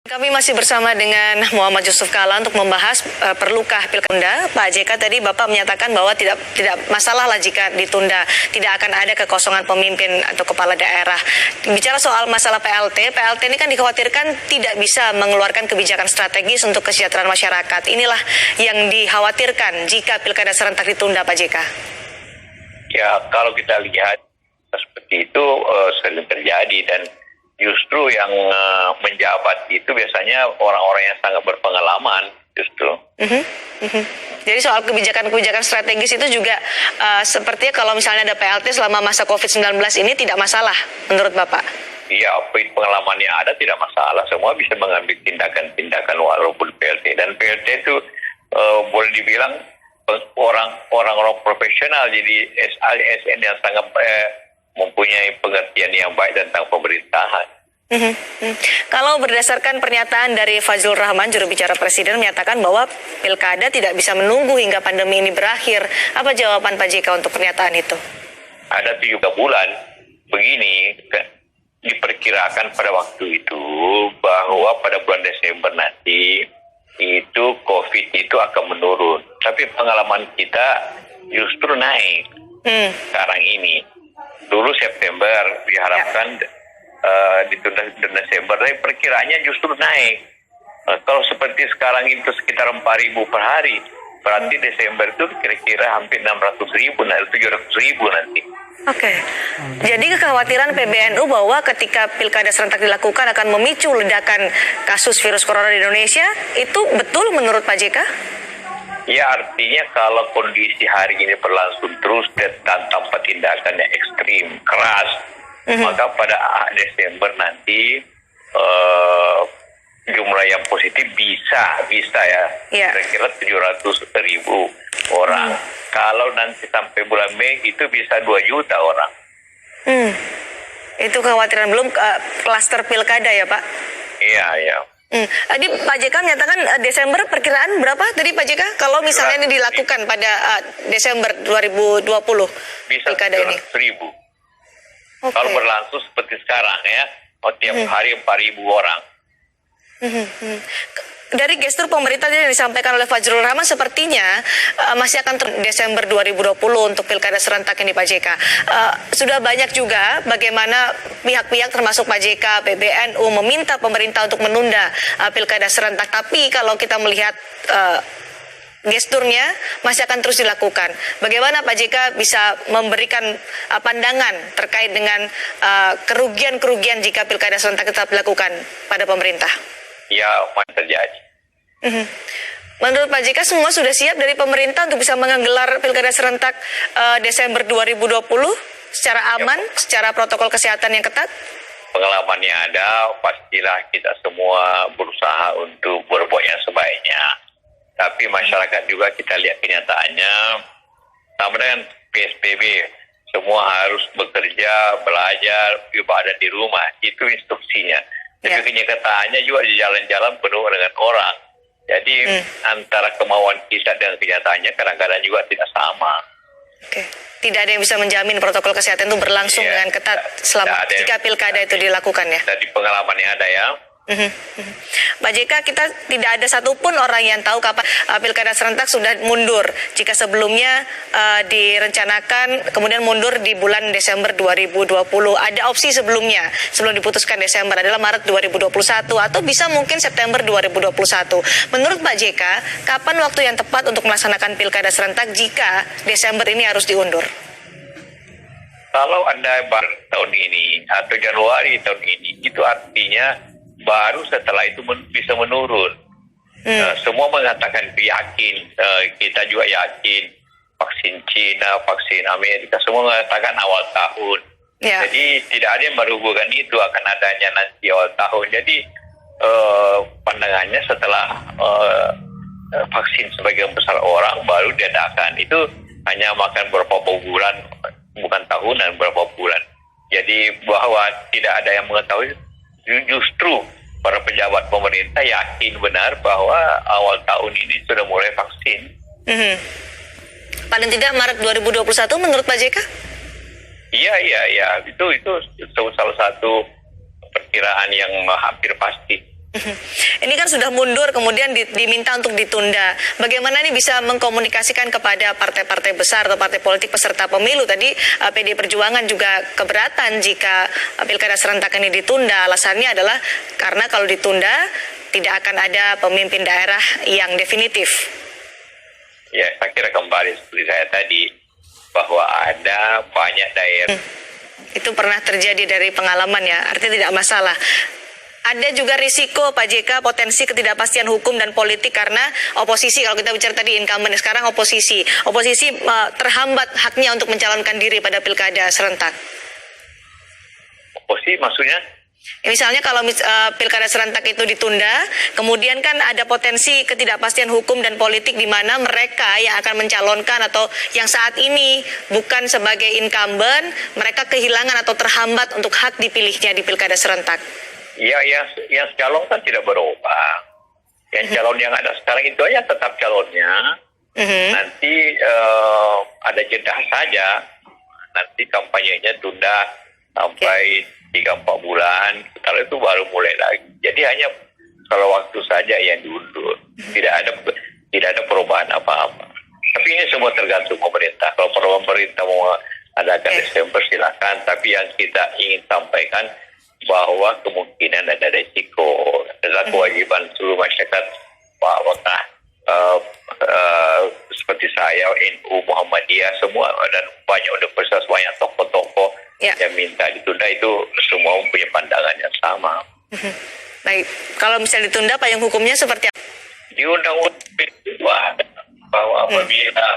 Kami masih bersama dengan Muhammad Yusuf Kalla untuk membahas perlukah pilkada. Pak JK tadi Bapak menyatakan bahwa tidak masalah lah jika ditunda, tidak akan ada kekosongan pemimpin atau kepala daerah. Bicara soal masalah PLT ini kan dikhawatirkan tidak bisa mengeluarkan kebijakan strategis untuk kesejahteraan masyarakat. Inilah yang dikhawatirkan jika pilkada serentak ditunda, Pak JK. Ya, kalau kita lihat seperti itu sering terjadi dan justru yang menjabat itu biasanya orang-orang yang sangat berpengalaman justru. Jadi soal kebijakan strategis itu juga sepertinya kalau misalnya ada PLT selama masa COVID-19 ini tidak masalah menurut Bapak? Iya, pengalaman yang ada tidak masalah. Semua bisa mengambil tindakan-tindakan walaupun PLT. Dan PLT itu boleh dibilang orang-orang profesional, jadi ASN yang sangat mempunyai pengertian yang baik tentang pemerintahan. Kalau berdasarkan pernyataan dari Fazlur Rahman, juru bicara Presiden, menyatakan bahwa pilkada tidak bisa menunggu hingga pandemi ini berakhir. Apa jawaban Pak JK untuk pernyataan itu? Ada 3 bulan begini, diperkirakan pada waktu itu bahwa pada bulan Desember nanti itu COVID itu akan menurun. Tapi pengalaman kita justru naik sekarang ini. Dulu September diharapkan ditunda Desember, tapi perkiraannya justru naik. Kalau seperti sekarang itu sekitar 4.000 per hari, berarti Desember itu kira-kira hampir 600.000, 700.000 nanti. Oke. Jadi kekhawatiran PBNU bahwa ketika pilkada serentak dilakukan akan memicu ledakan kasus virus corona di Indonesia, itu betul menurut Pak JK? Ya, artinya kalau kondisi hari ini berlangsung terus dan tanpa tindakan yang ekstrim, keras, maka pada Desember nanti jumlah yang positif bisa ya, kira-kira 700.000 orang. Kalau nanti sampai bulan Mei itu bisa 2 juta orang. Itu kekhawatiran, belum klaster pilkada ya Pak? Iya. Tadi Pak JK menyatakan Desember perkiraan berapa tadi Pak JK? Kalau misalnya ini dilakukan pada Desember 2020 bisa pilkada ini. 700.000. Okay. Kalau berlangsung seperti sekarang ya, tiap hari 4.000 orang. Dari gestur pemerintah yang disampaikan oleh Fazlur Rahman sepertinya masih akan Desember 2020 untuk pilkada serentak ini Pak JK. Sudah banyak juga bagaimana pihak-pihak termasuk Pak JK, PBNU meminta pemerintah untuk menunda pilkada serentak. Tapi kalau kita melihat gesturnya masih akan terus dilakukan. Bagaimana Pak JK bisa memberikan pandangan terkait dengan kerugian-kerugian jika pilkada serentak tetap dilakukan pada pemerintah? Ya, masih terjadi. Menurut Pak JK semua sudah siap dari pemerintah untuk bisa menggelar pilkada serentak Desember 2020 secara aman, secara protokol kesehatan yang ketat? Pengalamannya ada, pastilah kita semua berusaha untuk berbuat yang sebaiknya. Tapi masyarakat juga kita lihat kenyataannya, sama dengan PSBB, semua harus bekerja, belajar, ibadah di rumah. Itu instruksinya. Tapi kenyataannya juga di jalan-jalan penuh dengan orang. Jadi antara kemauan kita dan kenyataannya kadang-kadang juga tidak sama. Oke. Tidak ada yang bisa menjamin protokol kesehatan itu berlangsung dengan ketat selama jika pilkada itu dilakukan ya? Dari pengalaman yang ada ya. Pak JK, kita tidak ada satupun orang yang tahu kapan pilkada serentak sudah mundur. Jika sebelumnya direncanakan kemudian mundur di bulan Desember 2020, ada opsi sebelumnya sebelum diputuskan Desember adalah Maret 2021 atau bisa mungkin September 2021. Menurut Pak JK, kapan waktu yang tepat untuk melaksanakan pilkada serentak jika Desember ini harus diundur? Kalau Anda baru tahun ini atau Januari tahun ini, itu artinya baru setelah itu bisa menurun. Semua mengatakan yakin, kita juga yakin vaksin Cina, vaksin Amerika, semua mengatakan awal tahun. Jadi tidak ada yang merubuhkan itu akan adanya nanti awal tahun. Jadi pandangannya setelah vaksin sebagian besar orang baru diadakan. Itu hanya makan beberapa bulan, bukan tahunan, beberapa bulan. Jadi bahwa tidak ada yang mengetahui, justru para pejabat pemerintah yakin benar bahwa awal tahun ini sudah mulai vaksin. Paling tidak Maret 2021 menurut Pak JK? Iya. Itu salah satu perkiraan yang hampir pasti. Ini kan sudah mundur kemudian diminta untuk ditunda. Bagaimana ini bisa mengkomunikasikan kepada partai-partai besar atau partai politik peserta pemilu? Tadi PDI Perjuangan juga keberatan jika pilkada serentak ini ditunda. Alasannya adalah karena kalau ditunda tidak akan ada pemimpin daerah yang definitif. Ya, saya kira kembali seperti saya tadi bahwa ada banyak daerah. Itu pernah terjadi dari pengalaman ya, artinya tidak masalah. Ada juga risiko Pak JK potensi ketidakpastian hukum dan politik karena oposisi, kalau kita bicara tadi incumbent, sekarang oposisi terhambat haknya untuk mencalonkan diri pada pilkada serentak. Oposisi maksudnya? Misalnya kalau pilkada serentak itu ditunda, kemudian kan ada potensi ketidakpastian hukum dan politik di mana mereka yang akan mencalonkan atau yang saat ini bukan sebagai incumbent, mereka kehilangan atau terhambat untuk hak dipilihnya di pilkada serentak. Ya, yang calon kan tidak berubah. Yang calon yang ada sekarang itu aja tetap calonnya. Nanti ada jeda saja. Nanti kampanyenya tunda sampai 3-4 bulan. Setelah itu baru mulai lagi. Jadi hanya kalau waktu saja yang diundur. Tidak ada perubahan apa-apa. Tapi ini semua tergantung pemerintah. Kalau pemerintah mau adakan Desember silakan. Tapi yang kita ingin sampaikan bahwa kemungkinan ada risiko, adalah kewajiban seluruh masyarakat bahwa seperti saya, NU, Muhammadiyah, semua dan banyak universitas, banyak tokoh-tokoh yang minta ditunda, itu semua mempunyai pandangan yang sama. Baik, kalau misalnya ditunda, payung hukumnya seperti apa? Di undang-undang bahwa apabila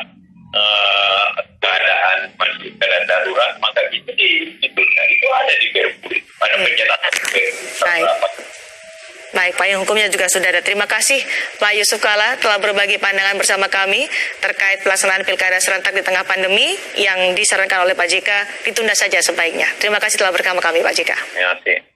keadaan masih keadaan darurat, maka itu ditunda. Itu ada di Perpu, ada penjelasan. Baik, payung hukumnya juga sudah ada. Terima kasih Pak Yusuf Kalla telah berbagi pandangan bersama kami terkait pelaksanaan pilkada serentak di tengah pandemi yang disarankan oleh Pak JK ditunda saja sebaiknya. Terima kasih telah bersama kami Pak JK. Terima kasih.